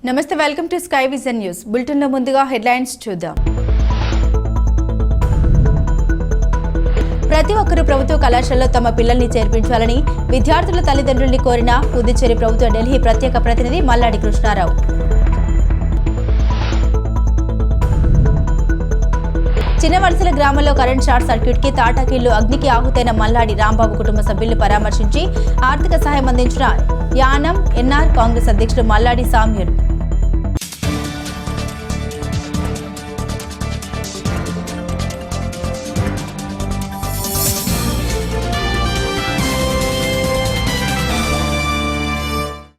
నమస్తే, welcome to sky vision news. బులెటిన్లో ముందుగా హెడ్లైన్స్ చూద్దాం. ప్రతి ఒక్కరూ ప్రభుత్వ కళాశాలలో తమ పిల్లల్ని చేర్పించాలని విద్యార్థుల తల్లిదండ్రుల్ని కోరిన పుదుచ్చేరి ప్రభుత్వ ఢిల్లీ ప్రత్యేక ప్రతినిధి మల్లాడి కృష్ణారావు. చిన్నవలసల గ్రామంలో కరెంట్ షార్ట్ సర్క్యూట్ కి తాటాకిళ్లు అగ్నికి ఆహుతైన మల్లాడి రాంబాబు కుటుంబ సభ్యులను పరామర్శించి ఆర్థిక సహాయం అందించిన యానం ఎన్ఆర్ కాంగ్రెస్ అధ్యక్షుడు మల్లాడి సామ్యూల్.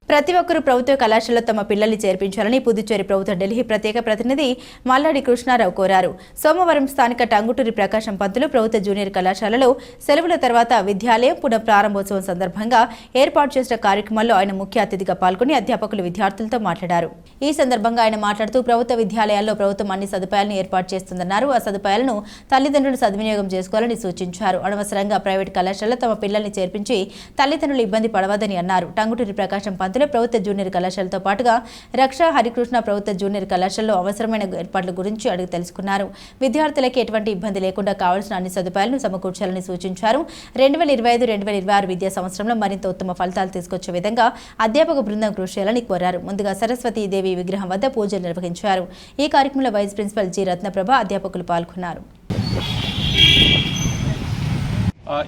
ప్రతి ఒక్కరూ ప్రభుత్వ కళాశాలలో తమ పిల్లల్ని చేర్పించాలని పుదుచ్చేరి ప్రభుత్వ ఢిల్లీ ప్రత్యేక ప్రతినిధి మల్లాడి కృష్ణారావు కోరారు. సోమవారం స్థానిక టంగుటూరి ప్రకాశం పంతులు ప్రభుత్వ జూనియర్ కళాశాలలో సెలవుల తర్వాత విద్యాలయం పునః ప్రారంభోత్సవం సందర్భంగా ఏర్పాటు చేసిన కార్యక్రమంలో ఆయన ముఖ్య అతిథిగా పాల్గొని అధ్యాపకులు విద్యార్థులతో మాట్లాడారు. ఈ సందర్భంగా ఆయన మాట్లాడుతూ ప్రభుత్వ విద్యాలయాల్లో ప్రభుత్వం అన్ని సదుపాయాలను ఏర్పాటు చేస్తుందన్నారు. ఆ సదుపాయాలను తల్లిదండ్రులు సద్వినియోగం చేసుకోవాలని సూచించారు. అనవసరంగా ప్రైవేట్ కళాశాలలో తమ పిల్లల్ని చేర్పించి తల్లిదండ్రులు ఇబ్బంది పడవద్దని అన్నారు. టంగుటూరి ప్రకాశం పంతులు ప్రభుత్వ జూనియర్ కళాశాలతో పాటుగా రక్ష హరికృష్ణ ప్రభుత్వ జూనియర్ కళాశాలలో అవసరమైన ఏర్పాట్ల గురించి అడిగి తెలుసుకున్నారు. విద్యార్థులకి ఎటువంటి ఇబ్బంది లేకుండా కావాల్సిన అన్ని సదుపాయాలను సమకూర్చాలని సూచించారు. 2025-2026 విద్యా సంవత్సరంలో మరింత ఉత్తమ ఫలితాలు తీసుకొచ్చే విధంగా అధ్యాపక బృందం కృషి చేయాలని కోరారు. ముందుగా సరస్వతీదేవి విగ్రహం వద్ద పూజలు నిర్వహించారు. ఈ కార్యక్రమంలో వైస్ ప్రిన్సిపల్ జి రత్నప్రభ అధ్యాపకులు పాల్గొన్నారు.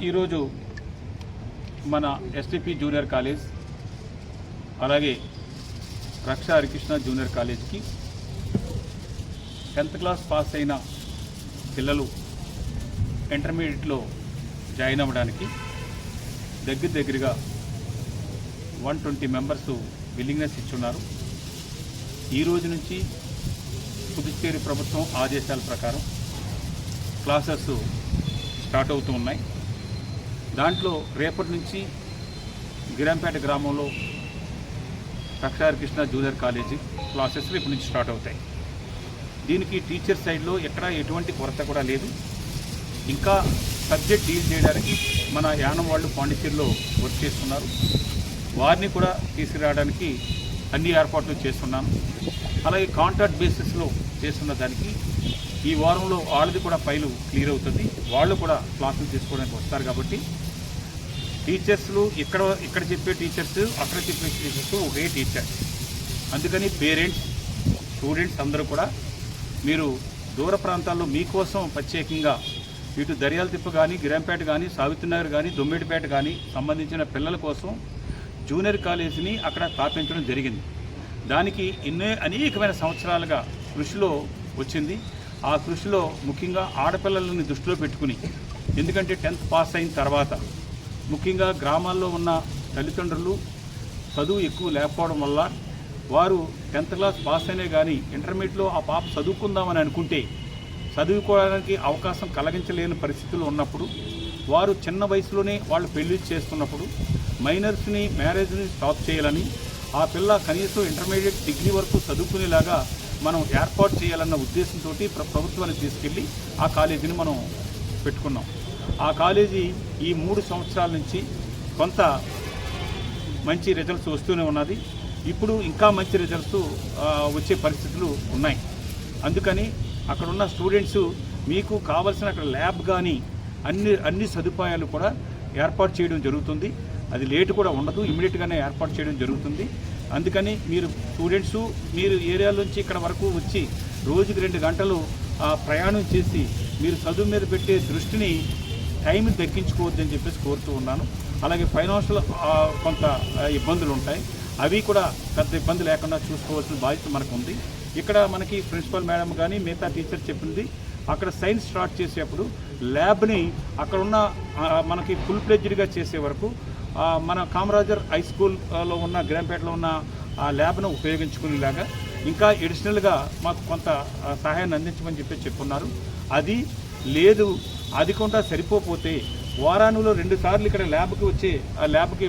ఈరోజు మన ఎస్టీపీ జూనియర్ కాలేజ్ అలాగే రక్ష హరికృష్ణ జూనియర్ కాలేజ్కి 10th క్లాస్ పాస్ అయిన పిల్లలు ఇంటర్మీడియట్లో జాయిన్ అవ్వడానికి దగ్గరగా 120 మెంబర్స్ విల్లింగ్నెస్ ఇచ్చున్నారు. ఈ రోజు నుంచి పుదుచ్చేరి ప్రభుత్వం ఆదేశాల ప్రకారం క్లాసెస్ స్టార్ట్ అవుతూ ఉన్నాయి. దాంట్లో రేపటి నుంచి గిరంపేట గ్రామంలో రక్ష హరికృష్ణ జూనియర్ కాలేజీ క్లాసెస్ రేపు నుంచి స్టార్ట్ అవుతాయి. దీనికి టీచర్ సైడ్లో ఎక్కడ ఎటువంటి కొరత కూడా లేదు. ఇంకా సబ్జెక్ట్ డీల్ చేయడానికి మన యానం వాళ్ళు పాండిచేరిలో వర్క్ చేస్తున్నారు. వారిని కూడా తీసుకురావడానికి అన్ని ఏర్పాట్లు చేస్తున్నాను. అలాగే కాంట్రాక్ట్ బేసిస్లో చేస్తున్న దానికి ఈ వారంలో వాళ్ళది కూడా ఫైలు క్లియర్ అవుతుంది. వాళ్ళు కూడా క్లాసులు తీసుకోవడానికి వస్తారు. కాబట్టి టీచర్స్లు ఇక్కడ చెప్పే టీచర్స్ అక్కడ చెప్పే టీచర్స్ ఒకే టీచర్. అందుకని పేరెంట్స్ స్టూడెంట్స్ అందరూ కూడా మీరు దూర ప్రాంతాల్లో మీకోసం ప్రత్యేకంగా ఇటు దర్యాలతిప్ప కానీ గిరంపేట కానీ సావిత్రినగర్ కానీ దొమ్మిడిపేట కానీ సంబంధించిన పిల్లల కోసం జూనియర్ కాలేజీని అక్కడ స్థాపించడం జరిగింది. దానికి అనేకమైన సంవత్సరాలుగా కృషిలో వచ్చింది. ఆ కృషిలో ముఖ్యంగా ఆడపిల్లలని దృష్టిలో పెట్టుకుని, ఎందుకంటే 10th పాస్ అయిన తర్వాత ముఖ్యంగా గ్రామాల్లో ఉన్న తల్లిదండ్రులు చదువు ఎక్కువ లేకపోవడం వల్ల వారు 10th క్లాస్ పాస్ అయినా కానీ ఇంటర్మీడియట్లో ఆ పాప చదువుకుందామని అనుకుంటే చదువుకోవడానికి అవకాశం కలిగించలేని పరిస్థితులు ఉన్నప్పుడు వారు చిన్న వయసులోనే వాళ్ళు పెళ్లి చేస్తున్నప్పుడు మైనర్స్ని మ్యారేజ్ని స్టాప్ చేయాలని, ఆ పిల్ల కనీసం ఇంటర్మీడియట్ డిగ్రీ వరకు చదువుకునేలాగా మనం ఏర్పాటు చేయాలన్న ఉద్దేశంతో ప్రభుత్వాన్ని తీసుకెళ్ళి ఆ కాలేజీని మనం పెట్టుకున్నాం. ఆ కాలేజీ ఈ 3 సంవత్సరాల నుంచి కొంత మంచి రిజల్ట్స్ వస్తూనే ఉన్నది. ఇప్పుడు ఇంకా మంచి రిజల్ట్స్ వచ్చే పరిస్థితులు ఉన్నాయి. అందుకని అక్కడ ఉన్న స్టూడెంట్స్ మీకు కావాల్సిన అక్కడ ల్యాబ్ కానీ అన్ని సదుపాయాలు కూడా ఏర్పాటు చేయడం జరుగుతుంది. అది లేటు కూడా ఉండదు, ఇమీడియట్గానే ఏర్పాటు చేయడం జరుగుతుంది. అందుకని మీరు స్టూడెంట్స్ మీరు ఏరియాలోంచి ఇక్కడ వరకు వచ్చి రోజుకి 2 గంటలు ప్రయాణం చేసి మీరు చదువు మీద పెట్టే దృష్టిని టైంని తగ్గించుకోవద్దని చెప్పేసి కోరుతూ ఉన్నాను. అలాగే ఫైనాన్షియల్ కొంత ఇబ్బందులు ఉంటాయి, అవి కూడా పెద్ద ఇబ్బంది లేకుండా చూసుకోవాల్సిన బాధ్యత మనకు ఉంది. ఇక్కడ మనకి ప్రిన్సిపల్ మేడం కానీ మిగతా టీచర్ చెప్పింది, అక్కడ సైన్స్ స్టార్ట్ చేసేప్పుడు ల్యాబ్ని అక్కడ ఉన్న మనకి ఫుల్ ప్లెడ్జ్డ్గా చేసే వరకు మన కామరాజర్ హై స్కూల్లో ఉన్న గిరంపేటలో ఉన్న ఆ ల్యాబ్ను ఉపయోగించుకునేలాగా ఇంకా ఎడిషనల్గా మాకు కొంత సహాయాన్ని అందించమని చెప్పి చెప్పున్నారు. అది లేదు, అది కూడా సరిపోతే వారానిలో 2 సార్లు ఇక్కడ ల్యాబ్కి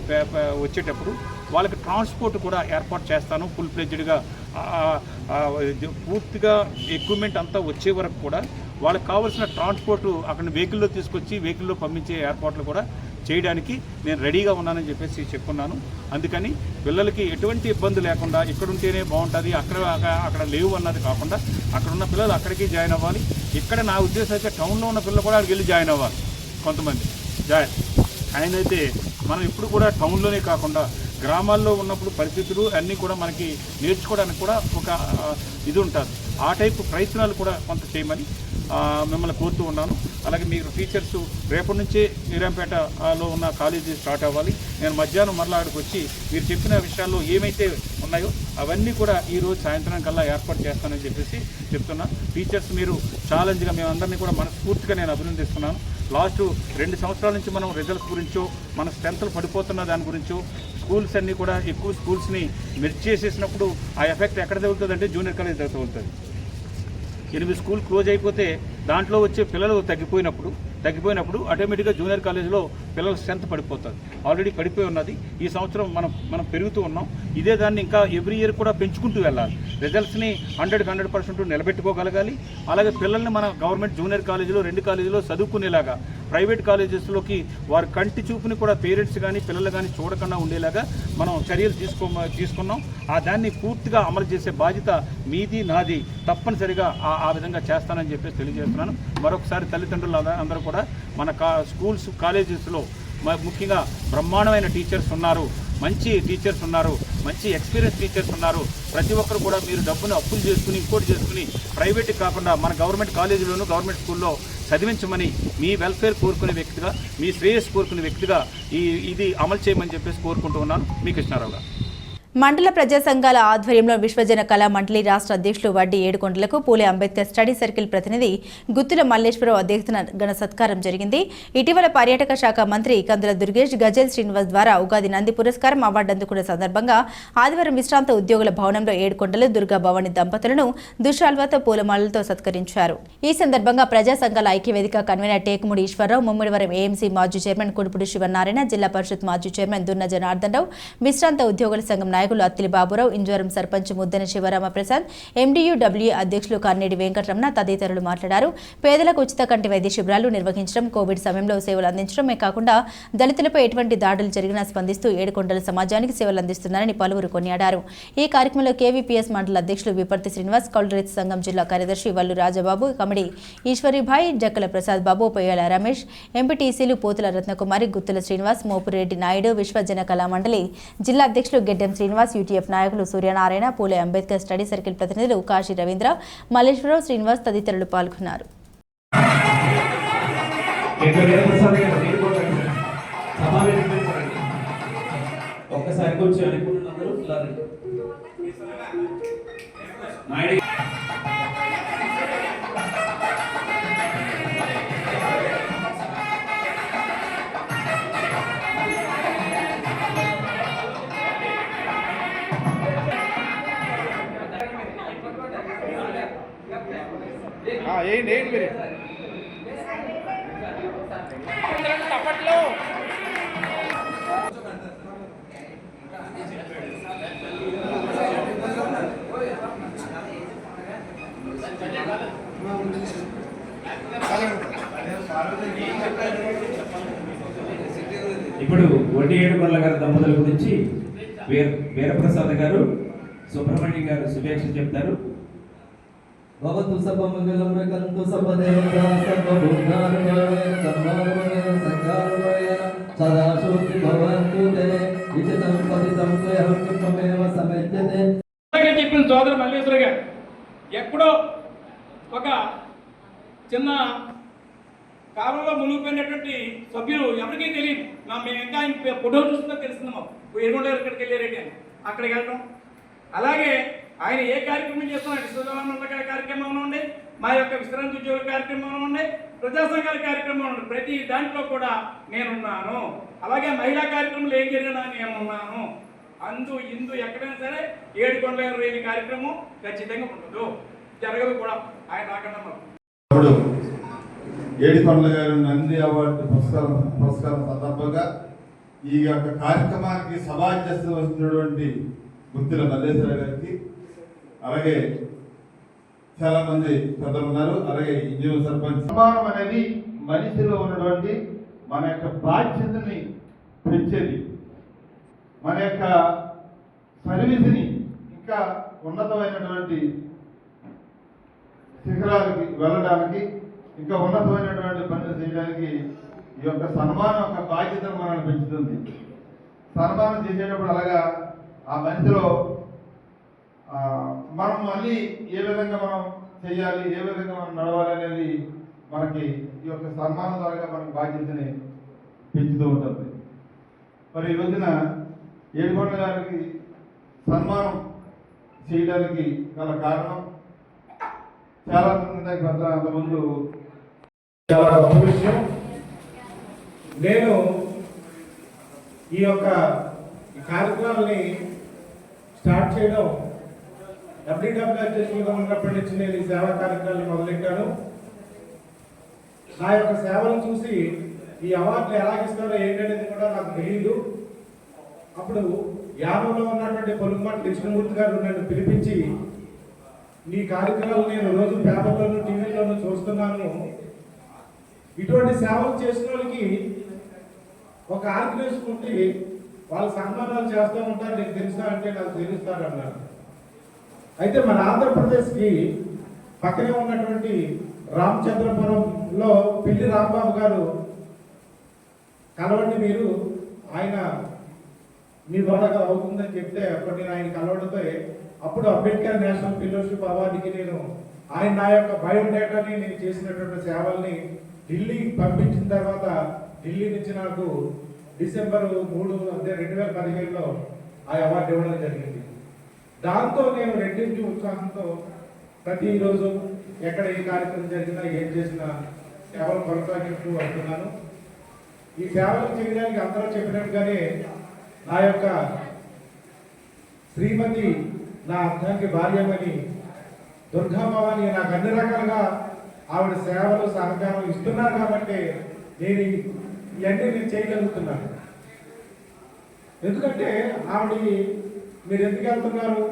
వచ్చేటప్పుడు వాళ్ళకి ట్రాన్స్పోర్ట్ కూడా ఏర్పాటు చేస్తాను. ఫుల్ ప్లెడ్జ్డ్గా పూర్తిగా ఎక్విప్మెంట్ అంతా వచ్చే వరకు కూడా వాళ్ళకి కావాల్సిన ట్రాన్స్పోర్టు అక్కడ వెహికల్లో తీసుకొచ్చి వెహికల్లో పంపించే ఏర్పాట్లు కూడా చేయడానికి నేను రెడీగా ఉన్నానని చెప్పేసి చెప్పుకున్నాను. అందుకని పిల్లలకి ఎటువంటి ఇబ్బంది లేకుండా ఇక్కడ ఉంటేనే బాగుంటుంది, అక్కడ లేవు అన్నది కాకుండా అక్కడ ఉన్న పిల్లలు అక్కడికి జాయిన్ అవ్వాలి. ఇక్కడ నా ఉద్దేశం అయితే టౌన్లో ఉన్న పిల్లలు కూడా అక్కడికి వెళ్ళి జాయిన్ అవ్వాలి. కొంతమంది ఆయన అయితే మనం ఇప్పుడు కూడా టౌన్లోనే కాకుండా గ్రామాల్లో ఉన్నప్పుడు పరిస్థితులు అన్నీ కూడా మనకి నేర్చుకోవడానికి కూడా ఒక ఇది ఉంటుంది. ఆ టైపు ప్రయత్నాలు కూడా కొంత చేయమని మిమ్మల్ని కోరుతూ ఉన్నాను. అలాగే మీరు టీచర్స్ రేపటి నుంచే నీరంపేటలో ఉన్న కాలేజీ స్టార్ట్ అవ్వాలి. నేను మధ్యాహ్నం మరలా అక్కడికి వచ్చి మీరు చెప్పిన విషయాల్లో ఏమైతే ఉన్నాయో అవన్నీ కూడా ఈరోజు సాయంత్రం కల్లా ఏర్పాటు చేస్తానని చెప్పేసి చెప్తున్నా. టీచర్స్ మీరు ఛాలెంజ్గా మేమందరినీ కూడా మనస్ఫూర్తిగా నేను అభినందిస్తున్నాను. లాస్ట్ 2 సంవత్సరాల నుంచి మనం రిజల్ట్స్ గురించో మన స్ట్రెంత్లు పడిపోతున్న దాని గురించో స్కూల్స్ అన్నీ కూడా ఎక్కువ స్కూల్స్ని మెర్జ్ చేసేసినప్పుడు ఆ ఎఫెక్ట్ ఎక్కడ తగులుతుందంటే జూనియర్ కాలేజ్ దగ్గర తగులుతుంది. 8 స్కూల్ క్లోజ్ అయిపోతే దాంట్లో వచ్చే పిల్లలు తగ్గిపోయినప్పుడు ఆటోమేటిక్గా జూనియర్ కాలేజీలో పిల్లల స్ట్రెంత్ పడిపోతుంది. ఆల్రెడీ పడిపోయి ఉన్నది. ఈ సంవత్సరం మనం పెరుగుతూ ఉన్నాం. ఇదే దాన్ని ఇంకా ఎవ్రీ ఇయర్ కూడా పెంచుకుంటూ వెళ్ళాలి. రిజల్ట్స్ని 100% నిలబెట్టుకోగలగాలి. అలాగే పిల్లల్ని మన గవర్నమెంట్ జూనియర్ కాలేజీలో 2 కాలేజీలో చదువుకునేలాగా ప్రైవేట్ కాలేజెస్లోకి వారి కంటి చూపుని కూడా పేరెంట్స్ కానీ పిల్లలు కానీ చూడకుండా ఉండేలాగా మనం చర్యలు తీసుకున్నాం. దాన్ని పూర్తిగా అమలు చేసే బాధ్యత మీది నాది. తప్పనిసరిగా ఆ విధంగా చేస్తానని చెప్పేసి తెలియజేస్తున్నాను. మరొకసారి తల్లిదండ్రులు అందరూ కూడా మన స్కూల్స్ కాలేజెస్లో ముఖ్యంగా బ్రహ్మాండమైన టీచర్స్ ఉన్నారు, మంచి టీచర్స్ ఉన్నారు, మంచి ఎక్స్పీరియన్స్ టీచర్స్ ఉన్నారు. ప్రతి ఒక్కరు కూడా మీరు డబ్బును అప్పులు చేసుకుని ఇంకోటి చేసుకుని ప్రైవేట్కి కాకుండా మన గవర్నమెంట్ కాలేజీలోనూ గవర్నమెంట్ స్కూల్లో చదివించమని మీ వెల్ఫేర్ కోరుకునే వ్యక్తిగా, మీ శ్రేయస్ కోరుకునే వ్యక్తిగా ఇది అమలు చేయమని చెప్పేసి కోరుకుంటూ ఉన్నాను. మీ కృష్ణారావు గారు. మండల ప్రజా సంఘాల ఆధ్వర్యంలో విశ్వజన కళా మండలి రాష్ట్ర అధ్యక్షులు వడ్డీ ఏడుకొండలకు పూలే అంబేద్కర్ స్టడీ సర్కిల్ ప్రతినిధి గుత్తుల మల్లేశ్వరరావు అధ్యక్షతన ఘన సత్కారం జరిగింది. ఇటీవల పర్యాటక శాఖ మంత్రి కందుల దుర్గేష్ గజల్ శ్రీనివాస్ ద్వారా ఉగాది నంది పురస్కారం అవార్డు అందుకున్న సందర్భంగా ఆదివారం విశ్రాంత ఉద్యోగుల భవనంలో ఏడుకొండలు దుర్గా భవాని దంపతులను దుశ్శాల్వాతో పూలమాలలతో సత్కరించారు. ఈ సందర్భంగా ప్రజా సంఘాల ఐక్యవేదిక కన్వీనర్ టేకుముడి ఈశ్వరరావు, ముమ్మిడివరం ఏఎంసీ మాజీ చైర్మన్ కుడుపుడు శివనారాయణ, జిల్లా పరిషత్ మాజీ చైర్మన్ దున్న జనార్దన్ రావు, విశ్రాంత ఉద్యోగుల సంఘం నాయకులు అత్తిలి బాబురావు, ఇంజవరం సర్పంచ్ ముద్దన శివరామప్రసాద్, ఎండియుడబ్ల్యూ అధ్యక్షులు కన్నేడి వెంకటరమణ తదితరులు మాట్లాడారు. పేదలకు ఉచిత కంటి వైద్య శిబిరాలు నిర్వహించడం, కోవిడ్ సమయంలో సేవలు అందించడమే కాకుండా దళితులపై ఎటువంటి దాడులు జరిగినా స్పందిస్తూ ఏడుకొండల సమాజానికి సేవలు అందిస్తున్నారని పలువురు కొనియాడారు. ఈ కార్యక్రమంలో కేవీపీఎస్ మండల అధ్యక్షులు విపర్తి శ్రీనివాస్, కౌలు రైతు సంఘం జిల్లా కార్యదర్శి వల్లు రాజబాబు, కమిడి ఈశ్వరిభాయ్, జక్కల ప్రసాద్ బాబు, పొయ్యాల రమేష్, ఎంపీటీసీలు పోతుల రత్నకుమారి, గుత్తుల శ్రీనివాస్, మోపురెడ్డి నాయుడు, విశ్వజన కళా మండలి జిల్లా అధ్యక్షులు గెడ్డెం శ్రీనివాస్, యూటీఎఫ్ నాయకులు సూర్యనారాయణ, పూలే అంబేద్కర్ స్టడీ సర్కిల్ ప్రతినిధులు కాశీ రవీంద్ర, మల్లేశ్వరరావు, శ్రీనివాస్ తదితరులు పాల్గొన్నారు. ఏంటి మీరు తప్పట్లో ఇప్పుడు వడ్డీ ఏడుకొండల గారి దంపతుల గురించి వీరప్రసాద్ గారు, సుబ్రహ్మణ్యం గారు శుభేక్ష చెప్తారు. భవతు సర్వమంగళం రకంతు సర్వదేవతా సర్వభూతానుభవేన సర్వానుభవేన సంచారుభవేన సదా శోభి భవంతు తే విజితం పతితం త్వయం కృపమేవ సమజ్యతే. చెప్పిన సోదరు మల్లేశ్వర గారు ఎక్కడో ఒక చిన్న కాలంలో మునిగిపోయినటువంటి సభ్యులు ఎవరికీ తెలియదు. మేము ఇంకా ఆయన ఫోటో చూస్తుందో తెలిసింది మాకు. ఏడుకొండ ఇక్కడికి వెళ్ళారండి అని అక్కడికి వెళ్ళడం. అలాగే ఆయన ఏ కార్యక్రమం చేస్తున్నారు, విశ్వజన కార్యక్రమం ఉండే, మా యొక్క విశ్రాంతి ఉద్యోగుల కార్యక్రమం ఉండే, ప్రజా సంఘాల కార్యక్రమం ఉండే, ప్రతి దాంట్లో కూడా నేనున్నాను. అలాగే మహిళా కార్యక్రమాలు ఏం జరిగినా నేనున్నాను. ఇందు ఎక్కడైనా సరే ఏడుకొండల రేలి కార్యక్రమం ఖచ్చితంగా ఉండదు, జరగదు కూడా. ఆయన రాకుండా ఇప్పుడు ఏడుకొండల గారు నంది అవార్డు పురస్కారం సందర్భంగా ఈ యొక్క కార్యక్రమానికి సమాజం వస్తున్నటువంటి గుత్తుల మల్లేశ్వర గారికి, అలాగే చాలా మంది పెద్దలు ఉన్నారు, అలాగే ఇంజనీర్ సర్పంచ్. సమానం అనేది మనిషిలో ఉన్నటువంటి మన యొక్క బాధ్యతని పెంచేది, మన యొక్క సర్వీస్ని ఇంకా ఉన్నతమైనటువంటి శిఖరాలకి వెళ్ళడానికి, ఇంకా ఉన్నతమైనటువంటి పనులు చేయడానికి ఈ యొక్క సన్మానం యొక్క బాధ్యతను మనల్ని పెంచుతుంది. సన్మానం చేసేటప్పుడు అలాగా ఆ మనిషిలో మనం మళ్ళీ ఏ విధంగా మనం చేయాలి, ఏ విధంగా మనం నడవాలి అనేది మనకి ఈ యొక్క సన్మానం ద్వారా మనకి బాధ్యతని పెంచుతూ ఉంటుంది. మరి ఈ రోజున ఏడుకొండల గారికి సన్మానం చేయడానికి గల కారణం చాలా మంది అంతకుముందు చాలా గొప్ప విషయం. నేను ఈ యొక్క కార్యక్రమాలని స్టార్ట్ చేయడం డబ్ల్యూడబ్ల్యూ అధ్యక్షులుగా ఉన్నప్పటి నుంచి నేను ఈ సేవా కార్యక్రమాన్ని మొదలెట్టాను. నా యొక్క సేవలను చూసి ఈ అవార్డులు ఎలాగిస్తారో ఏంటనేది కూడా నాకు తెలియదు. అప్పుడు యానంలో ఉన్నటువంటి పొలుగుమాటి కృష్ణమూర్తి గారు నన్ను పిలిపించి, నీ కార్యక్రమాలు నేను రోజు పేపర్లోను టీవీలోనూ చూస్తున్నాను, ఇటువంటి సేవలు చేసిన వాళ్ళకి ఒక ఆర్గనైజేషన్ ఉంటే వాళ్ళు సన్మానాలు చేస్తూ ఉంటారు, నీకు తెలుసా అంటే నాకు తెలుస్తారు అన్నారు. అయితే మన ఆంధ్రప్రదేశ్కి పక్కనే ఉన్నటువంటి రామచంద్రపురంలో పిల్లి రాంబాబు గారు కలవండి మీరు, ఆయన మీ ద్వారా అవుతుందని చెప్తే అప్పుడు నేను ఆయన కలవడంతో అప్పుడు అంబేద్కర్ నేషనల్ ఫెలోషిప్ అవార్డుకి నేను ఆయన నా యొక్క బయోడేటాని నేను చేసినటువంటి సేవల్ని ఢిల్లీకి పంపించిన తర్వాత ఢిల్లీ నుంచి నాకు డిసెంబర్ 3, 2015లో ఆ అవార్డు ఇవ్వడం జరిగింది. దాంతో నేను రెట్టించి ఉత్సాహంతో ప్రతిరోజు ఎక్కడ ఏ కార్యక్రమం జరిగినా ఏం చేసినా సేవలు కొనసాగిస్తూ వస్తున్నాను. ఈ సేవలు చేయడానికి అందరూ చెప్పినట్టుగానే నా యొక్క శ్రీమతి, నా అర్థానికి భార్యమని దుర్గాభవాని నాకు అన్ని రకాలుగా ఆవిడ సేవలు సహకారం ఇస్తున్నారు కాబట్టి నేను ఇవన్నీ నేను చేయగలుగుతున్నాను. ఎందుకంటే ఆవిడ మీరు ఎందుకు వెళ్తున్నారు,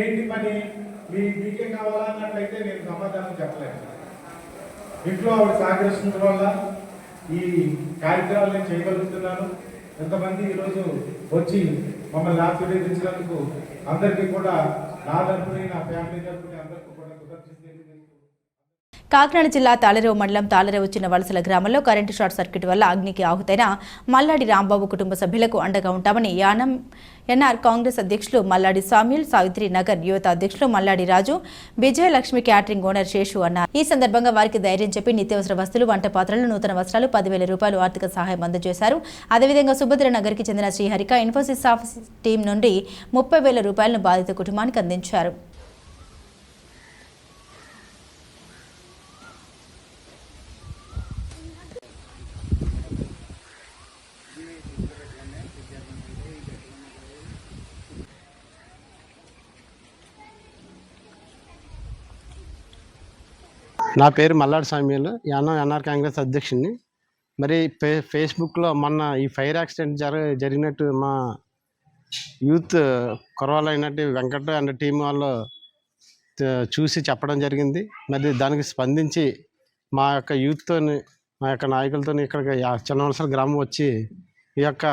ఏంటి పని, మీకే కావాలా అన్నట్లయితే నేను సమాధానం చెప్పలేను. ఇంట్లో ఆవిడ సహకరించడం వల్ల ఈ కార్యక్రమాలు నేను చేయగలుగుతున్నాను. ఎంతమంది ఈరోజు వచ్చి మమ్మల్ని ఆశీర్వదించినందుకు అందరికీ కూడా నా తరపున, నా ఫ్యామిలీ తరపున అందరికీ కూడా కృతజ్ఞతలు తెలియజేస్తున్నాను. కాకినాడ జిల్లా తాళరేవు మండలం తాళరేవు చిన్న వలసల గ్రామంలో కరెంటు షార్ట్ సర్క్యూట్ వల్ల అగ్నికి ఆహుతైన మల్లాడి రాంబాబు కుటుంబ సభ్యులకు అండగా ఉంటామని యానం ఎన్ఆర్ కాంగ్రెస్ అధ్యక్షులు మల్లాడి సామ్యుల్, సావిత్రి నగర్ యువత అధ్యక్షులు మల్లాడి రాజు, విజయలక్ష్మి క్యాటరింగ్ ఓనర్ శేషు అన్నారు. ఈ సందర్భంగా వారికి ధైర్యం చెప్పి నిత్యావసర వస్తువులు, వంట పాత్రలు, నూతన వస్త్రాలు, 10,000 రూపాయలు ఆర్థిక సహాయం అందజేశారు. అదేవిధంగా సుభద్ర నగర్కి చెందిన శ్రీహరిక ఇన్ఫోసిస్ ఆఫీస్ టీం నుండి 30,000 రూపాయలను బాధిత కుటుంబానికి అందించారు. నా పేరు మల్లాడి సామ్యుల్, యానం ఎన్ఆర్ కాంగ్రెస్ అధ్యక్షుడిని. మరి ఫేస్బుక్లో మొన్న ఈ ఫైర్ యాక్సిడెంట్ జరిగినట్టు మా యూత్ కుర్రాలైనట్టు వెంకట అండ్ టీం వాళ్ళు చూసి చెప్పడం జరిగింది. మరి దానికి స్పందించి మా యొక్క యూత్తో, మా యొక్క నాయకులతో ఇక్కడికి చిన్నవలసల గ్రామం వచ్చి ఈ యొక్క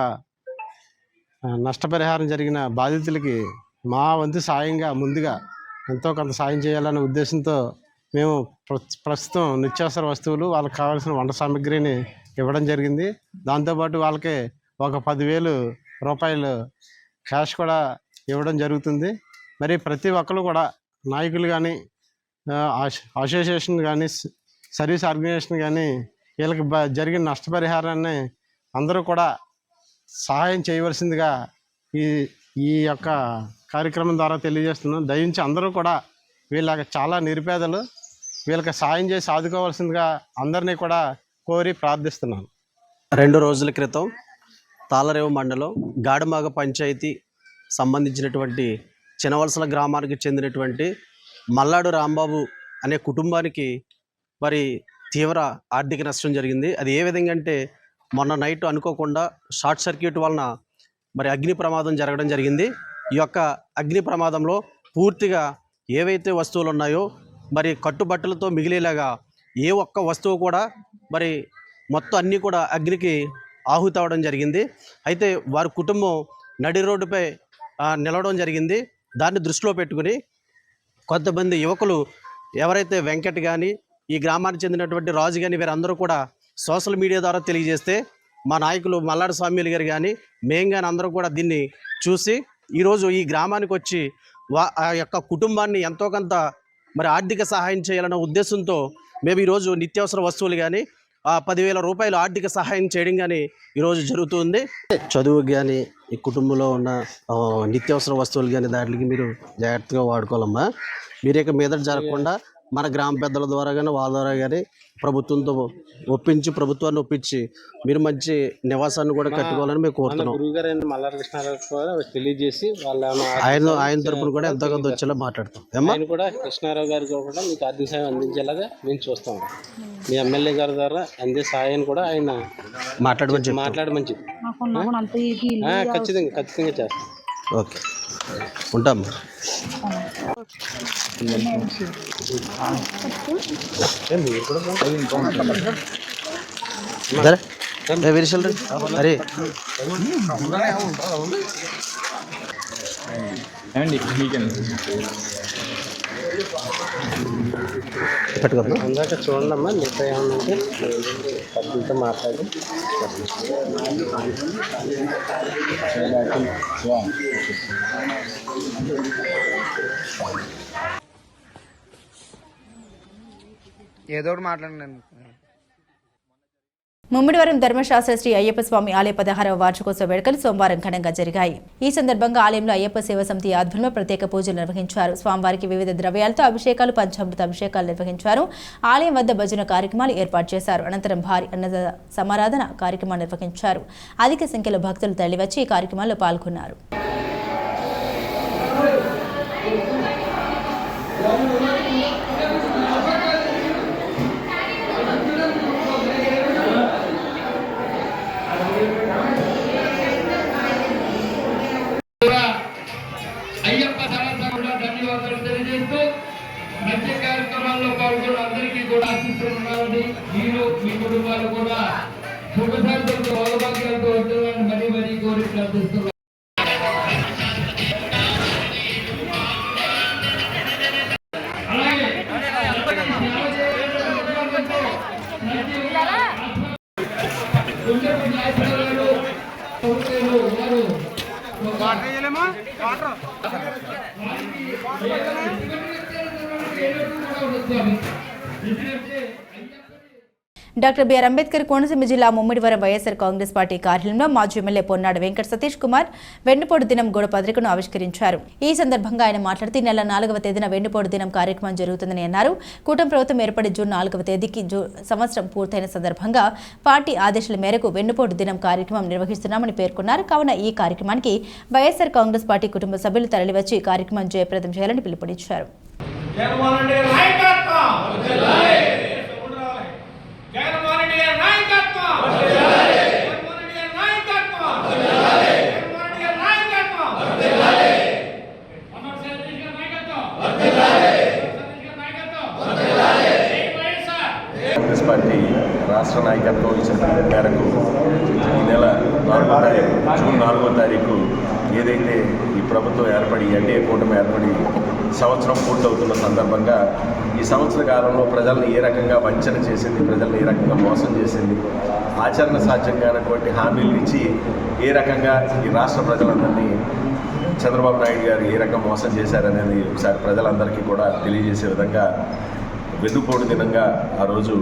నష్టపరిహారం జరిగిన బాధితులకి మా వంతు సాయంగా ముందుగా ఎంతో కొంత సాయం చేయాలనే ఉద్దేశంతో మేము ప్రస్తుతం నిత్యావసర వస్తువులు, వాళ్ళకి కావాల్సిన వంట సామాగ్రిని ఇవ్వడం జరిగింది. దాంతోపాటు వాళ్ళకి ఒక 10,000 రూపాయలు క్యాష్ కూడా ఇవ్వడం జరుగుతుంది. మరి ప్రతి ఒక్కరు కూడా నాయకులు కానీ, అసోసియేషన్ కానీ, సర్వీస్ ఆర్గనైజేషన్ కానీ వీళ్ళకి జరిగిన నష్టపరిహారాన్ని అందరూ కూడా సహాయం చేయవలసిందిగా ఈ యొక్క కార్యక్రమం ద్వారా తెలియజేస్తున్నాం. దయించి అందరూ కూడా వీళ్ళకి చాలా నిరుపేదలు, వీళ్ళకి సాయం చేసి ఆదుకోవాల్సిందిగా అందరినీ కూడా కోరి ప్రార్థిస్తున్నాను. 2 రోజుల క్రితం తాళరేవు మండలం గాడిమాగ పంచాయతీ సంబంధించినటువంటి చినవలసల గ్రామానికి చెందినటువంటి మల్లాడు రాంబాబు అనే కుటుంబానికి మరి తీవ్ర ఆర్థిక నష్టం జరిగింది. అది ఏ విధంగా అంటే మొన్న నైట్ అనుకోకుండా షార్ట్ సర్క్యూట్ వలన మరి అగ్ని ప్రమాదం జరగడం జరిగింది. ఈ యొక్క అగ్ని ప్రమాదంలో పూర్తిగా ఏవైతే వస్తువులు ఉన్నాయో మరి కట్టుబట్టలతో మిగిలేలాగా ఏ ఒక్క వస్తువు కూడా మరి మొత్తం అన్నీ కూడా అగ్నికి ఆహుతి అవ్వడం జరిగింది. అయితే వారి కుటుంబం నడి రోడ్డుపై నిలవడం జరిగింది. దాన్ని దృష్టిలో పెట్టుకుని కొంతమంది యువకులు ఎవరైతే వెంకట్ కానీ ఈ గ్రామానికి చెందినటువంటి రాజు కానీ వీరందరూ కూడా సోషల్ మీడియా ద్వారా తెలియజేస్తే మా నాయకులు మల్లాడి స్వామిలు గారు కానీ మేము కానీ అందరూ కూడా దీన్ని చూసి ఈరోజు ఈ గ్రామానికి వచ్చి ఆ యొక్క కుటుంబాన్ని ఎంతో కొంత మరి ఆర్థిక సహాయం చేయాలన్న ఉద్దేశంతో మేము ఈరోజు నిత్యావసర వస్తువులు కానీ 10,000 రూపాయలు ఆర్థిక సహాయం చేయడం కానీ ఈరోజు జరుగుతుంది. చదువుకు కానీ ఈ కుటుంబంలో ఉన్న నిత్యావసర వస్తువులు కానీ దాంట్లోకి మీరు జాగ్రత్తగా వాడుకోవాలమ్మా. మీరు ఇక మీదట జరగకుండా మన గ్రామ పెద్దల ద్వారా కానీ వాళ్ళ ద్వారా కానీ ప్రభుత్వాన్ని ఒప్పించి మీరు మంచి నివాసాన్ని కూడా కట్టుకోవాలని మేము కోరుతున్నాం. మల్లాడి కృష్ణారావు కూడా తెలియజేసి ఆయన తరపున కూడా ఎంతో కొంత వచ్చేలా మాట్లాడతాం. ఆయన కూడా కృష్ణారావు గారికి కూడా మీకు ఆర్థిక సాయం అందించేలాగా మేము చూస్తాం. మీ ఎమ్మెల్యే గారి ద్వారా అందే సాయాన్ని కూడా ఆయన మాట్లాడమని చెప్పి ఖచ్చితంగా చేస్తాం. ఓకే, ఉంటాం. అరే అందాక చూడండమ్మా, మిగతా ఏమన్నంటే పద్ధతితో మాట్లాడి ఏదో ఒకటి మాట్లాడండి. ముమ్మిడివరం ధర్మశాస్త్ర శ్రీ అయ్యప్ప స్వామి ఆలయ 16వ వార్షికోత్సవ వేడుకలు సోమవారం ఘనంగా జరిగాయి. ఈ సందర్భంగా ఆలయంలో అయ్యప్ప సేవ సమితి ఆధ్వర్యంలో ప్రత్యేక పూజలు నిర్వహించారు. స్వామివారికి వివిధ ద్రవ్యాలతో అభిషేకాలు, పంచామృత అభిషేకాలు నిర్వహించారు. ఆలయం వద్ద భజన కార్యక్రమాలు ఏర్పాటు చేశారు. అనంతరం భారీ అన్న సమారాధన కార్యక్రమాలు నిర్వహించారు. అధిక సంఖ్యలో భక్తులు తరలివచ్చి ఈ కార్యక్రమాల్లో పాల్గొన్నారు. అయ్యప్ప సరస్సు కూడా ధన్యవాదాలు తెలియజేస్తూ మంచి కార్యక్రమాల్లో పాల్గొన్న అందరికీ కూడా ఆశిస్తున్నారని, మీరు మీ కుటుంబాలు కూడా శుభశాంతులతో భౌభాగ్యాలతో ఉండాలని మరీ మరీ కోరి ప్రార్థిస్తున్నారు. డాక్టర్ బిఆర్ అంబేద్కర్ కోనసీమ జిల్లా ముమ్మిడివరం వైఎస్ఆర్ కాంగ్రెస్ పార్టీ కార్యాలయంలో మాజీ ఎమ్మెల్యే పొన్నాడు వెంకట సతీష్ కుమార్ వెన్నుపోటు దినం గోడ పత్రికను ఆవిష్కరించారు. ఈ సందర్భంగా ఆయన మాట్లాడుతూ నెల 4వ తేదీన వెన్నుపోటు దినం కార్యక్రమం జరుగుతుందని అన్నారు. కూటమి ప్రభుత్వం ఏర్పడి జూన్ 4వ తేదీకి సంవత్సరం పూర్తయిన సందర్భంగా పార్టీ ఆదేశాల మేరకు వెన్నుపోటు దినం కార్యక్రమం నిర్వహిస్తున్నామని పేర్కొన్నారు. కావున ఈ కార్యక్రమానికి వైఎస్ఆర్ కాంగ్రెస్ పార్టీ కుటుంబ సభ్యులు తరలివచ్చి కార్యక్రమం జయప్రదం చేయాలని పిలుపునిచ్చారు. కాంగ్రెస్ పార్టీ రాష్ట్ర నాయకత్వం ఇచ్చిన మేరకు ఈ నెల 4వ తారీఖు జూన్ 4వ తారీఖు ఏదైతే ఈ ప్రభుత్వం ఏర్పడి ఎన్డీఏ కూటమి ఏర్పడి సంవత్సరం పూర్తవుతున్న సందర్భంగా ఈ సంవత్సర కాలంలో ప్రజలను ఏ రకంగా వంచన చేసింది, ప్రజలను ఏ రకంగా మోసం చేసింది, ఆచరణ సాధ్యంగానటువంటి హామీలు ఇచ్చి ఏ రకంగా ఈ రాష్ట్ర ప్రజలందరినీ చంద్రబాబు నాయుడు గారు ఏ రకంగా మోసం చేశారనేది ఒకసారి ప్రజలందరికీ కూడా తెలియజేసే విధంగా వెన్నుపోటు దినంగా ఆ రోజు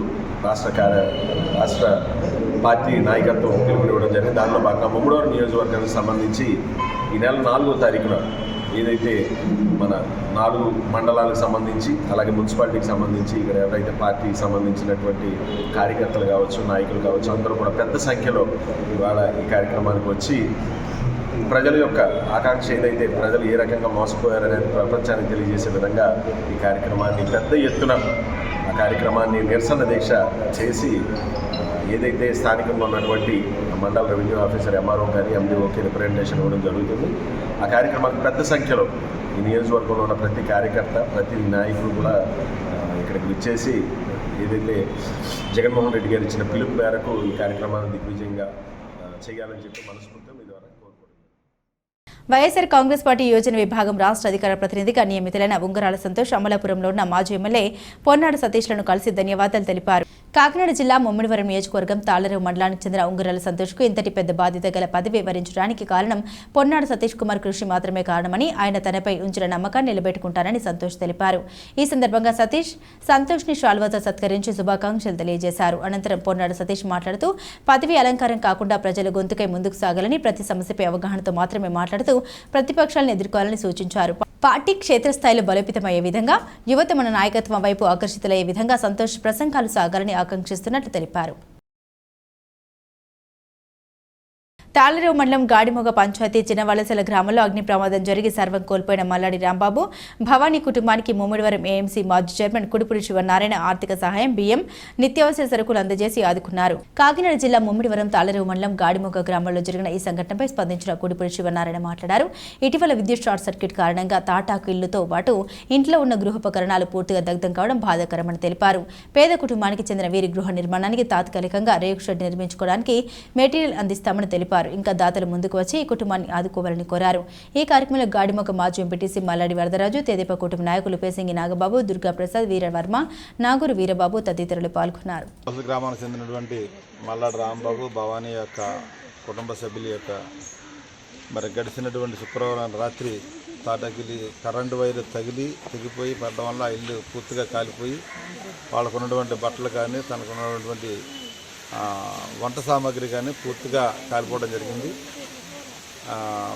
రాష్ట్ర పార్టీ నాయకత్వం పిలుపునివ్వడం జరిగింది. దానిలో భాగంగా ముమ్మిడివరం నియోజకవర్గానికి సంబంధించి ఈ నెల 4వ తారీఖున ఏదైతే మన 4 మండలాలకు సంబంధించి అలాగే మున్సిపాలిటీకి సంబంధించి ఇక్కడ ఎవరైతే పార్టీకి సంబంధించినటువంటి కార్యకర్తలు కావచ్చు, నాయకులు కావచ్చు, అందరూ కూడా పెద్ద సంఖ్యలో ఇవాళ ఈ కార్యక్రమానికి వచ్చి ప్రజల యొక్క ఆకాంక్ష ఏదైతే ప్రజలు ఏ రకంగా మోసపోయారనేది ప్రపంచానికి తెలియజేసే విధంగా ఈ కార్యక్రమాన్ని పెద్ద ఎత్తున ఆ కార్యక్రమాన్ని నిరసన దీక్ష చేసి ఏదైతే స్థానికంగా ఉన్నటువంటి మండల రెవెన్యూ ఆఫీసర్ ఎంఆర్ఓ కానీ ఎండిఓకి రిప్రజెంటేషన్ ఇవ్వడం జరుగుతుంది. ఆ కార్యక్రమానికి పెద్ద సంఖ్యలో ఈ నియోజకవర్గంలో ఉన్న ప్రతి కార్యకర్త, ప్రతి నాయకుడు కూడా ఇక్కడికి విచ్చేసి ఈ ఏదైతే జగన్మోహన్ రెడ్డి గారు ఇచ్చిన పిలుపు మేరకు ఈ కార్యక్రమాన్ని దిగ్విజయంగా చేయాలని చెప్పి మనస్ఫూర్తిగా మీ ద్వారా కోరుకుంటున్నాను. వైఎస్ఆర్ కాంగ్రెస్ పార్టీ యోజన విభాగం రాష్ట్ర అధికార ప్రతినిధిగా నియమితులైన ఉంగరాల సంతోష్ అమలాపురంలో ఉన్న మాజీ ఎమ్మెల్యే పొన్నాడు సతీష్లను కలిసి ధన్యవాదాలు తెలిపారు. కాకినాడ జిల్లా ముమ్మిడివరం నియోజకవర్గం తాళ్లరేవు మండలానికి చెందిన ఉంగరాల సంతోష్కు ఇంతటి పెద్ద బాధ్యత గల పదవి వరించడానికి కారణం పొన్నాడు సతీష్ కుమార్ కృషి మాత్రమే కారణమని, ఆయన తనపై ఉంచిన నమ్మకాన్ని నిలబెట్టుకుంటారని సంతోష్ తెలిపారు. ఈ సందర్భంగా సంతోష్ ని శాల్వాతో సత్కరించి శుభాకాంక్షలు తెలియజేశారు. అనంతరం పొన్నాడు సతీష్ మాట్లాడుతూ పదవి అలంకారం కాకుండా ప్రజల గొంతుకై ముందుకు సాగాలని, ప్రతి సమస్యపై అవగాహనతో మాత్రమే మాట్లాడుతూ ప్రతిపక్షాలను ఎదుర్కోవాలని సూచించారు. పార్టీ క్షేత్రస్థాయిలో బలోపేతమయ్యే విధంగా యువత మన నాయకత్వం వైపు ఆకర్షితులయ్యే విధంగా సంతోష్ ప్రసంగాలు సాగాలని ఆకాంక్షిస్తున్నట్లు తెలిపారు. తాళ్లరేవు మండలం గాడిమొగ పంచాయతీ చిన్నవలసల గ్రామంలో అగ్ని ప్రమాదం జరిగి సర్వం కోల్పోయిన మల్లాడి రాంబాబు, భవానీ కుటుంబానికి ముమ్మిడివరం ఏఎంసీ మాజీ చైర్మన్ కుడిపూడి శివనారాయణ ఆర్థిక సహాయం, బియ్యం, నిత్యావసర సరుకులు అందజేసి ఆదుకున్నారు. కాకినాడ జిల్లా ముమ్మిడివరం తాళ్లరేవు మండలం గాడిమొగ గ్రామంలో జరిగిన ఈ సంఘటనపై స్పందించిన కుడిపూడి శివనారాయణ మాట్లాడారు. ఇటీవల విద్యుత్ షార్ట్ సర్క్యూట్ కారణంగా తాటాకు ఇళ్లతో పాటు ఇంట్లో ఉన్న గృహోపకరణాలు పూర్తిగా దగ్ధం కావడం బాధాకరమని తెలిపారు. పేద కుటుంబానికి చెందిన వీరి గృహ నిర్మాణానికి తాత్కాలికంగా రేకు షెడ్ నిర్మించుకోవడానికి మెటీరియల్ అందిస్తామని తెలిపారు. ఇంకా దాతలు ముందుకు వచ్చి ఈ కుటుంబాన్ని ఆదుకోవాలని కోరారు. ఈ కార్యక్రమంలో గాడిమొక మాజీ ఎంపీటీసీ మల్లాడి వరదరాజు, తెదేపా కుటుంబ నాయకులు పేసింగి నాగబాబు, దుర్గాప్రసాద్, వీరవర్మ, నాగూరు వీరబాబు తదితరులు పాల్గొన్నారు. గ్రామానికి చెందినటువంటి మల్లాడి రాంబాబు, భవానీ యొక్క కుటుంబ సభ్యుల యొక్క మరి గడిచినటువంటి శుక్రవారం రాత్రి తాటాకిలి కరెంటు వైరు తెగిపోయి పడడం వల్ల ఇల్లు పూర్తిగా కాలిపోయి వాళ్ళకున్నటువంటి బట్టలు కానీ తనకున్నటువంటి వంట సామాగ్రి కానీ పూర్తిగా కాలిపోవడం జరిగింది.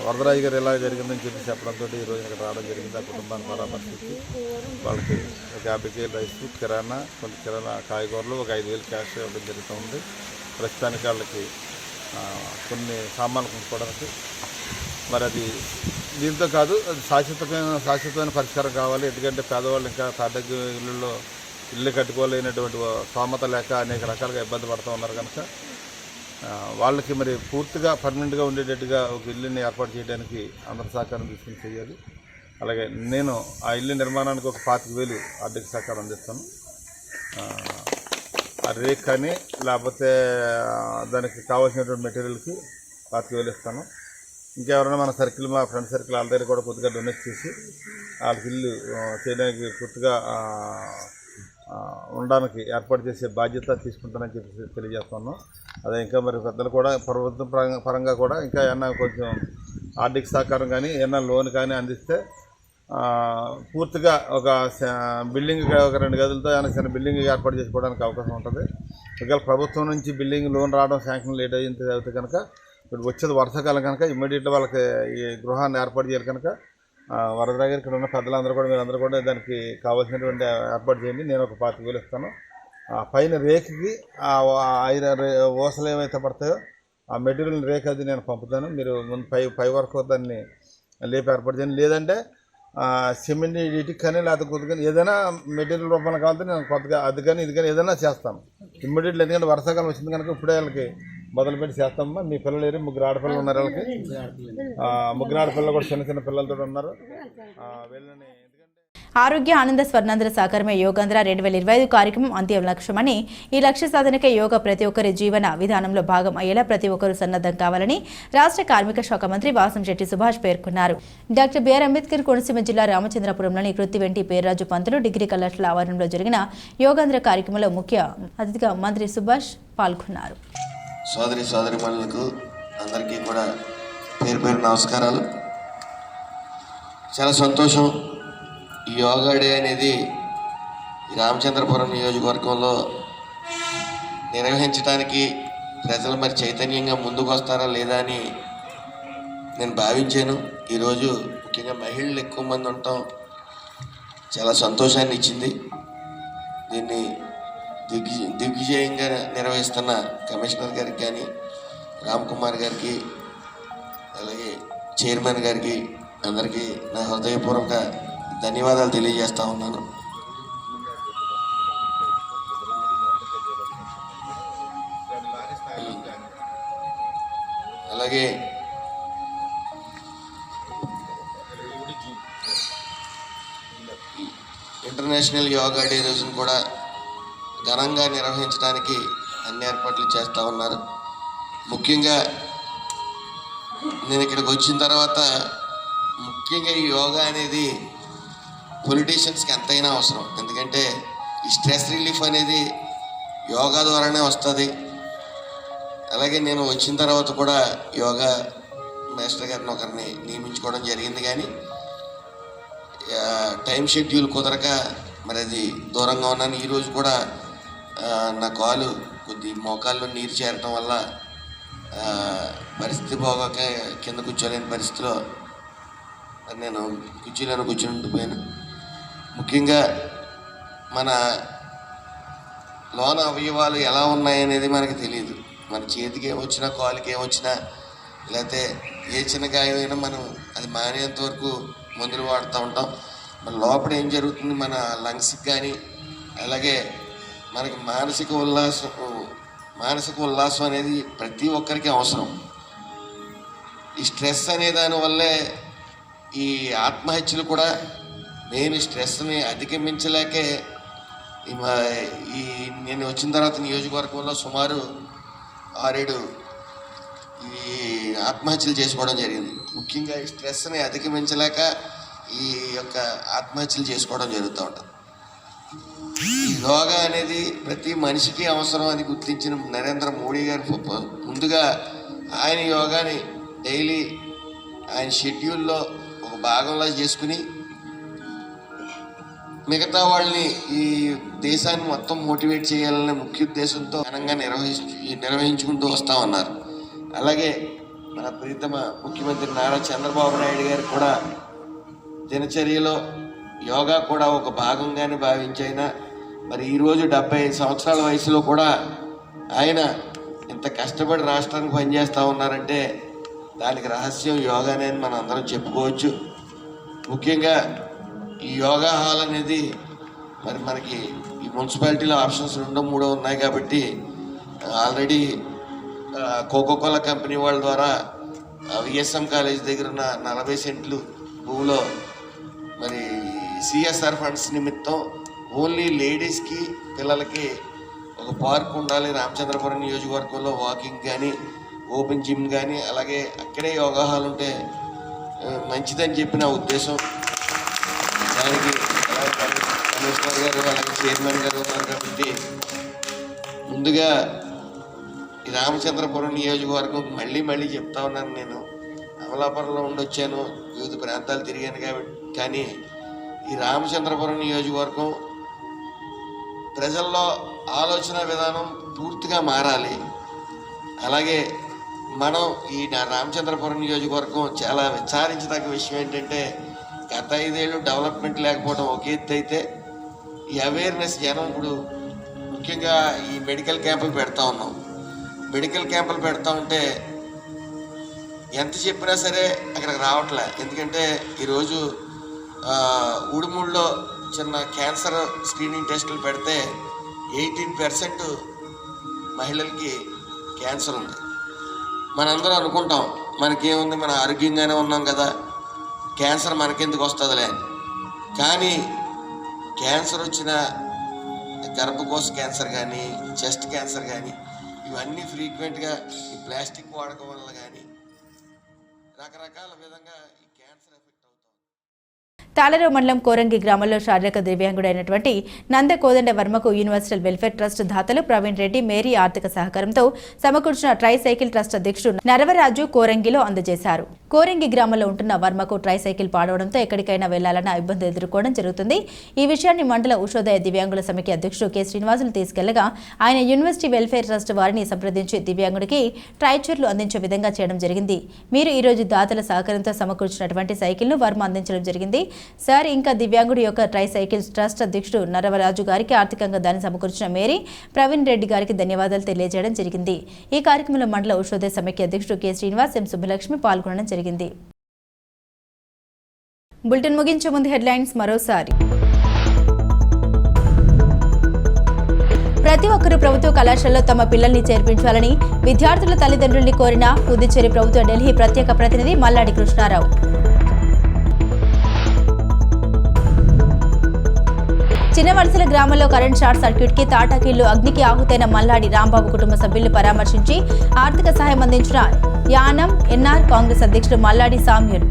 వరదరాజు గారు ఎలా జరిగిందని చెప్పడంతో ఈరోజు ఇక్కడ రావడం జరిగింది. ఆ కుటుంబాన్ని పరామర్శించి వాళ్ళకి ఒక 50 కేజీల రైస్, కిరాణా, కొన్ని కిరాణా కాయగూరలు, ఒక 5,000 క్యాష్ ఇవ్వడం జరుగుతుంది. ప్రస్తుతానికి వాళ్ళకి కొన్ని సామాన్లు కొనుక్కోవడానికి మరి అది దీంతో కాదు, అది శాశ్వతమైన పరిష్కారం కావాలి. ఎందుకంటే పేదవాళ్ళు ఇంకా తాటాకు ఇల్లు కట్టుకోలేనటువంటి స్తోమత లేక అనేక రకాలుగా ఇబ్బంది పడుతూ ఉన్నారు కనుక వాళ్ళకి మరి పూర్తిగా పర్మనెంట్గా ఉండేటట్టుగా ఒక ఇల్లుని ఏర్పాటు చేయడానికి అందరి సహకారం తీసుకుని చేయాలి. అలాగే నేను ఆ ఇల్లు నిర్మాణానికి ఒక 25,000 ఆర్థిక సహకారం అందిస్తాను. ఆ రేక్ కానీ లేకపోతే దానికి కావాల్సినటువంటి మెటీరియల్కి 25,000 ఇస్తాను. ఇంకెవరైనా మన సర్కిల్, మా ఫ్రెండ్ సర్కిల్ వాళ్ళ దగ్గర కూడా కొద్దిగా డొనేట్ చేసి వాళ్ళకి ఇల్లు చేయడానికి పూర్తిగా ఉండడానికి ఏర్పాటు చేసే బాధ్యత తీసుకుంటానని చెప్పి తెలియజేస్తున్నాం. అదే ఇంకా మరి పెద్దలు కూడా ప్రభుత్వం పరంగా కూడా ఇంకా ఏమన్నా కొంచెం ఆర్థిక సహకారం కానీ ఏమన్నా లోన్ కానీ అందిస్తే పూర్తిగా ఒక బిల్డింగ్, ఒక 2 గదులతో ఏమైనా చిన్న బిల్డింగ్ ఏర్పాటు చేసుకోవడానికి అవకాశం ఉంటుంది. ఒకవేళ ప్రభుత్వం నుంచి బిల్డింగ్ లోన్ రావడం శాంక్షన్ లేట్ అయ్యింది అయితే కనుక ఇప్పుడు వచ్చేది వర్షాకాలం కనుక ఇమ్మీడియట్గా వాళ్ళకి ఈ గృహాన్ని ఏర్పాటు చేయాలి కనుక వరదరాజు గారు ఇక్కడ ఉన్న పెద్దలందరూ కూడా మీరందరూ కూడా దానికి కావాల్సినటువంటి ఏర్పాటు చేయండి. నేను ఒక 25,000 ఇస్తాను. పైన రేకుకి ఓసలు ఏవైతే పడతాయో ఆ మెటీరియల్ రేక్ అది నేను పంపుతాను. మీరు ముందు పై వరకు దాన్ని లేపి ఏర్పాటు చేయండి. లేదంటే సిమెంట్ ఇటుక కానీ లేకపోతే కొద్ది కానీ ఏదైనా మెటీరియల్ రూపంలో కావాలంటే నేను కొత్తగా అది కానీ ఇది కానీ ఏదైనా చేస్తాను ఇమ్మీడియట్లీ. ఎందుకంటే వర్షాకాలం వచ్చింది కనుక ఇప్పుడే వాళ్ళకి మొదలుపెట్టి చేస్తామమ్మా. మీ పిల్లలు ఏరి 3 ఆడపిల్లలు ఉన్నారు. వాళ్ళకి 3 ఆడపిల్లలు కూడా చిన్న పిల్లలతో ఉన్నారు. వీళ్ళని ఆరోగ్య ఆనంద స్వర్ణాంధ్ర సాకారమే యోగాంధ్ర 2025 కార్యక్రమం అంత్యం లక్ష్యమని, ఈ లక్ష్య సాధనకే యోగా ప్రతి ఒక్కరి జీవన విధానంలో భాగం అయ్యేలా ప్రతి ఒక్కరూ సన్నద్ధం కావాలని రాష్ట్ర కార్మిక శాఖ మంత్రి వాసంశెట్టి సుభాష్ పేర్కొన్నారు. డాక్టర్ బిఆర్ అంబేద్కర్ కోనసీమ జిల్లా రామచంద్రపురంలోని కృత్తివెంటి పేర్రాజు పంతులు డిగ్రీ కళాశాల ఆవరణలో జరిగిన యోగాంధ్ర కార్యక్రమంలో ముఖ్య అతిథిగా మంత్రి సుభాష్ పాల్గొన్నారు. సోదరిమణులకు అందరికీ కూడా పేరు నమస్కారాలు. చాలా సంతోషం. ఈ యోగా డే అనేది ఈ రామచంద్రపురం నియోజకవర్గంలో నిర్వహించడానికి ప్రజలు మరి చైతన్యంగా ముందుకు వస్తారా లేదా అని నేను భావించాను. ఈరోజు ముఖ్యంగా మహిళలు ఎక్కువ మంది ఉండటం చాలా సంతోషాన్ని ఇచ్చింది. దీన్ని దిగ్విజయంగా నిర్వహిస్తున్న కమిషనర్ గారికి కానీ, రామ్ కుమార్ గారికి, అలాగే చైర్మన్ గారికి అందరికీ నా హృదయపూర్వక ధన్యవాదాలు తెలియజేస్తా ఉన్నాను. అలాగే ఇంటర్నేషనల్ యోగా డే రోజున కూడా ఘనంగా నిర్వహించడానికి అన్ని ఏర్పాట్లు చేస్తూ ఉన్నారు. ముఖ్యంగా నేను ఇక్కడికి వచ్చిన తర్వాత ముఖ్యంగా ఈ యోగా అనేది పొలిటీషియన్స్కి ఎంతైనా అవసరం. ఎందుకంటే ఈ స్ట్రెస్ రిలీఫ్ అనేది యోగా ద్వారానే వస్తుంది. అలాగే నేను వచ్చిన తర్వాత కూడా యోగా మాస్టర్ గారిని ఒకరిని నియమించుకోవడం జరిగింది, కానీ టైం షెడ్యూల్ కుదరక మరి అది దూరంగా ఉన్నాను. ఈరోజు కూడా నా కాలు కొద్ది మోకాల్లో నీరు చేరటం వల్ల పరిస్థితి బాగోక కింద కూర్చోలేని పరిస్థితిలో నేను కూర్చోలేను, కూర్చొని ఉండిపోయాను. ముఖ్యంగా మన లోన అవయవాలు ఎలా ఉన్నాయనేది మనకి తెలియదు. మన చేతికి ఏమొచ్చినా, కాలుకి ఏమొచ్చినా, లేకపోతే ఏ చిన్న గాయమైనా మనం అది మానేంత వరకు మందులు వాడుతూ ఉంటాం. మన లోపల ఏం జరుగుతుంది, మన లంగ్స్కి కానీ అలాగే మనకి మానసిక ఉల్లాసం అనేది ప్రతి ఒక్కరికి అవసరం. ఈ స్ట్రెస్ అనే దానివల్లే ఈ ఆత్మహత్యలు కూడా మెయిన్. స్ట్రెస్ని అధిగమించలేకే ఈ నేను వచ్చిన తర్వాత నియోజకవర్గంలో సుమారు 6-7 ఈ ఆత్మహత్యలు చేసుకోవడం జరిగింది. ముఖ్యంగా ఈ స్ట్రెస్ని అధిగమించలేక ఈ యొక్క ఆత్మహత్యలు చేసుకోవడం జరుగుతూ ఉంటుంది. ఈ యోగా అనేది ప్రతి మనిషికి అవసరం అని గుర్తించిన నరేంద్ర మోడీ గారు ముందుగా ఆయన యోగాని డైలీ ఆయన షెడ్యూల్లో ఒక భాగంలో చేసుకుని మిగతా వాళ్ళని ఈ దేశాన్ని మొత్తం మోటివేట్ చేయాలనే ముఖ్య ఉద్దేశంతో ఘనంగా నిర్వహించుకుంటూ వస్తూ ఉన్నారు. అలాగే మన ప్రీతమ ముఖ్యమంత్రి నారా చంద్రబాబు నాయుడు గారు కూడా దినచర్యలో యోగా కూడా ఒక భాగంగానే భావించైనా మరి ఈరోజు 75 సంవత్సరాల వయసులో కూడా ఆయన ఇంత కష్టపడి రాష్ట్రానికి పనిచేస్తూ ఉన్నారంటే దానికి రహస్యం యోగానే అని మనం అందరం చెప్పుకోవచ్చు. ముఖ్యంగా ఈ యోగా హాల్ అనేది మరి మనకి ఈ మున్సిపాలిటీలో ఆప్షన్స్ 2-3 ఉన్నాయి కాబట్టి ఆల్రెడీ కోకోకోలా కంపెనీ వాళ్ళ ద్వారా విఎస్ఎం కాలేజ్ దగ్గర ఉన్న 40 సెంట్లు భూమిలో మరి సిఎస్ఆర్ ఫండ్స్ నిమిత్తం ఓన్లీ లేడీస్కి పిల్లలకి ఒక పార్క్ ఉండాలి. రామచంద్రపురం నియోజకవర్గంలో వాకింగ్ కానీ ఓపెన్ జిమ్ కానీ అలాగే అక్కడే యోగా హాల్ ఉంటే మంచిదని చెప్పి నా ఉద్దేశం. దానికి కమిషనర్ గారు అలాగే చైర్మన్ గారు ఉన్నారు కాబట్టి ముందుగా ఈ రామచంద్రపురం నియోజకవర్గం మళ్ళీ చెప్తా ఉన్నాను. నేను అమలాపురంలో ఉండొచ్చాను, వివిధ ప్రాంతాలు తిరిగాను కాబట్టి, కానీ ఈ రామచంద్రపురం నియోజకవర్గం ప్రజల్లో ఆలోచన విధానం పూర్తిగా మారాలి. అలాగే మనం ఈ రామచంద్రపురం నియోజకవర్గం చాలా విచారించదగ్గ విషయం ఏంటంటే గత 5 ఏళ్ళు డెవలప్మెంట్ లేకపోవడం ఒక ఎత్తు అయితే ఈ అవేర్నెస్ జనం ఇప్పుడు ముఖ్యంగా ఈ మెడికల్ క్యాంపులు పెడతా ఉన్నాం. మెడికల్ క్యాంపులు పెడతా ఉంటే ఎంత చెప్పినా సరే అక్కడికి రావట్లే. ఎందుకంటే ఈరోజు ఉడుమూడులో చిన్న క్యాన్సర్ స్క్రీనింగ్ టెస్టులు పెడితే 18% మహిళలకి క్యాన్సర్ ఉంది. మనందరం అనుకుంటాం మనకేముంది, మన ఆరోగ్యంగానే ఉన్నాం కదా, క్యాన్సర్ మనకెందుకు వస్తుందిలే అని. కానీ క్యాన్సర్ వచ్చిన గర్భకోశ క్యాన్సర్ కానీ చెస్ట్ క్యాన్సర్ కానీ ఇవన్నీ ఫ్రీక్వెంట్గా ఈ ప్లాస్టిక్ వాడకం వల్ల కానీ రకరకాల విధంగా ఈ క్యాన్సర్ ఎఫెక్ట్ అవుతుంది. తాళరేవు మండలం కోరంగి గ్రామంలో శారీరక దివ్యాంగుడైనటువంటి నంద కోదండ వర్మకు యూనివర్సల్ వెల్ఫేర్ ట్రస్ట్ దాతలు ప్రవీణ్ రెడ్డి మేరీ ఆర్థిక సహకారంతో సమకూర్చిన ట్రైసైకిల్ ట్రస్ట్ అధ్యక్షుడు నరవరాజు కోరంగిలో అందజేశారు. కోరంగి గ్రామంలో ఉంటున్న వర్మకు ట్రైసైకిల్ పాడవడంతో ఎక్కడికైనా వెళ్లాలన్న ఇబ్బంది ఎదుర్కోవడం జరుగుతుంది. ఈ విషయాన్ని మండల ఉషోదయ దివ్యాంగుల సమితి అధ్యక్షుడు కె శ్రీనివాసులు తీసుకెళ్లగా ఆయన యూనివర్సిటీ వెల్ఫేర్ ట్రస్ట్ వారిని సంప్రదించి దివ్యాంగుడికి ట్రైచర్లు అందించే విధంగా చేయడం జరిగింది. మీరు ఈ రోజు దాతల సహకారంతో సమకూర్చినటువంటి సైకిల్ను వర్మ అందించడం జరిగింది. సార్ ఇంకా దివ్యాంగుడి యొక్క ట్రైసైకిల్స్ ట్రస్ట్ అధ్యక్షుడు నరవరాజు గారికి ఆర్థికంగా దాన్ని సమకూర్చిన మేరీ ప్రవీణ్ రెడ్డి గారికి ధన్యవాదాలు తెలియజేయడం జరిగింది. ఈ కార్యక్రమంలో మండల ఉషోదయ సమైక్య అధ్యక్షుడు కె శ్రీనివాస్, ఎం సుబ్బలక్ష్మి పాల్గొనడం జరిగింది. బులెటిన్ ముగించే ముందు హెడ్లైన్స్ మరోసారి. ప్రతి ఒక్కరూ ప్రభుత్వ కళాశాలలో తమ పిల్లల్ని చేర్పించాలని విద్యార్థుల తల్లిదండ్రుల్ని కోరిన పుదుచ్చేరి ప్రభుత్వ ఢిల్లీ ప్రత్యేక ప్రతినిధి మల్లాడి కృష్ణారావు. చిన్నవలసల గ్రామంలో కరెంట్ షార్ట్ సర్క్యూట్ కి తాటాకిళ్లు అగ్నికి ఆహుతైన మల్లాడి రాంబాబు కుటుంబ సభ్యులు పరామర్శించి ఆర్థిక సహాయం అందించిన యానం ఎన్ఆర్ కాంగ్రెస్ అధ్యక్షుడు మల్లాడి సామ్యుల్.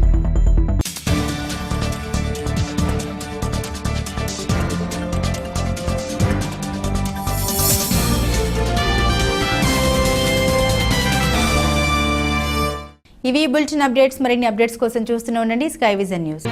ఇవి బులెటిన్ అప్డేట్స్. మరిన్ని అప్డేట్స్ కోసం చూస్తూనే ఉండండి స్కై విజన్ న్యూస్.